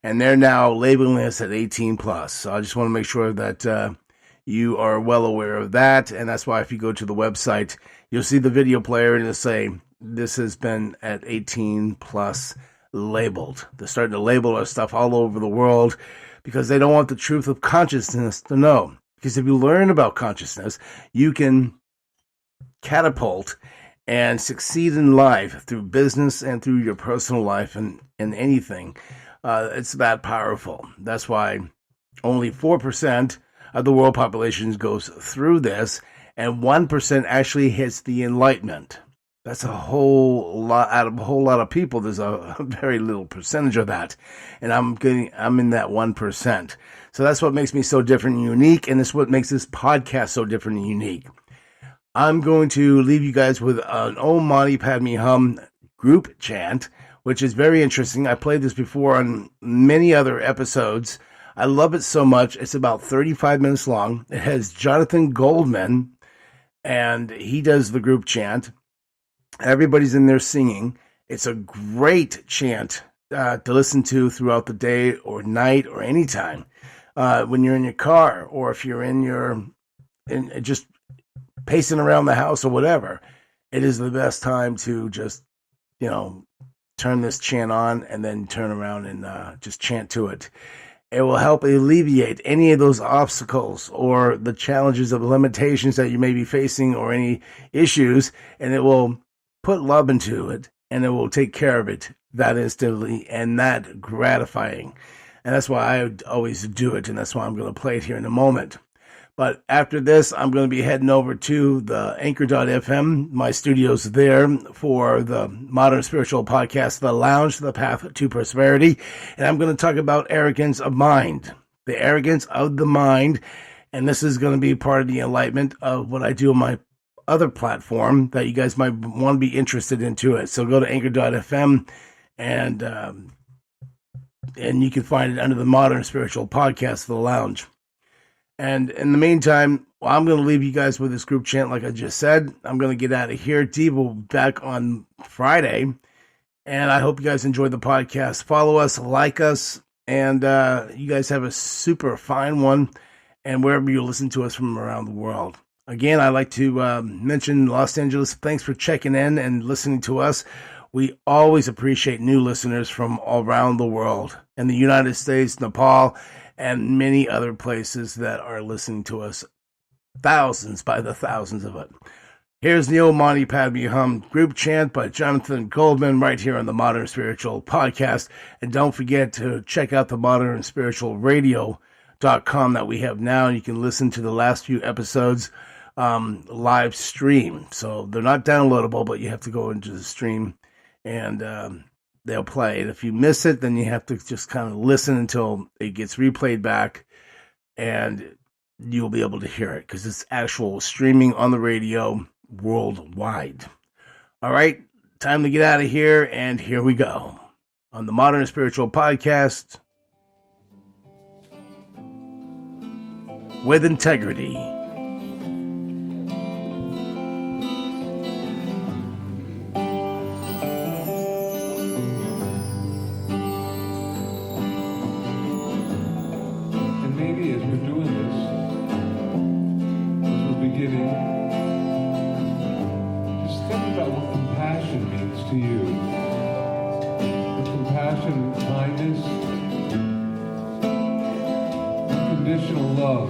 and they're now labeling us at 18 plus. So I just want to make sure that you are well aware of that, and that's why if you go to the website, you'll see the video player and it'll say, this has been at 18 plus labeled. They're starting to label our stuff all over the world because they don't want the truth of consciousness to know. Because if you learn about consciousness, you can catapult and succeed in life through business and through your personal life and anything. It's that powerful. That's why only 4% of the world population goes through this, and 1% actually hits the enlightenment. That's a whole lot out of a whole lot of people. There's a very little percentage of that, and I'm in that 1%. So that's what makes me so different and unique, and it's what makes this podcast so different and unique. I'm going to leave you guys with an Om Mani Padme Hum group chant, which is very interesting. I played this before on many other episodes. I love it so much. It's about 35 minutes long. It has Jonathan Goldman, and he does the group chant. Everybody's in there singing. It's a great chant to listen to throughout the day or night or anytime. When you're in your car, or if you're just pacing around the house or whatever, it is the best time to just, turn this chant on and then turn around and just chant to it. It will help alleviate any of those obstacles or the challenges of limitations that you may be facing or any issues, and it will put love into it, and it will take care of it that instantly and that gratifying. And that's why I always do it, and that's why I'm going to play it here in a moment. But after this, I'm going to be heading over to the Anchor.fm, my studios there, for the Modern Spiritual Podcast, The Lounge, The Path to Prosperity. And I'm going to talk about arrogance of mind, the arrogance of the mind. And this is going to be part of the enlightenment of what I do on my other platform that you guys might want to be interested into it. So go to Anchor.fm and you can find it under the Modern Spiritual Podcast, The Lounge. And in the meantime, I'm going to leave you guys with this group chant, like I just said. I'm going to get out of here. Dee will be back on Friday. And I hope you guys enjoyed the podcast. Follow us, like us, and you guys have a super fine one. And wherever you listen to us from around the world. Again, I'd like to mention Los Angeles. Thanks for checking in and listening to us. We always appreciate new listeners from all around the world. In the United States, Nepal, and many other places that are listening to us, thousands by the thousands of it. Here's the Om Mani Padme Hum group chant by Jonathan Goldman right here on the Modern Spiritual Podcast. And don't forget to check out the Modern Spiritual Radio.com that we have now. You can listen to the last few episodes live stream. So they're not downloadable, but you have to go into the stream and they'll play it. If you miss it, then you have to just kind of listen until it gets replayed back, and you'll be able to hear it because it's actual streaming on the radio worldwide. All right, time to get out of here, and here we go on the Modern Spiritual Podcast with integrity. To you, with compassion, kindness, unconditional love.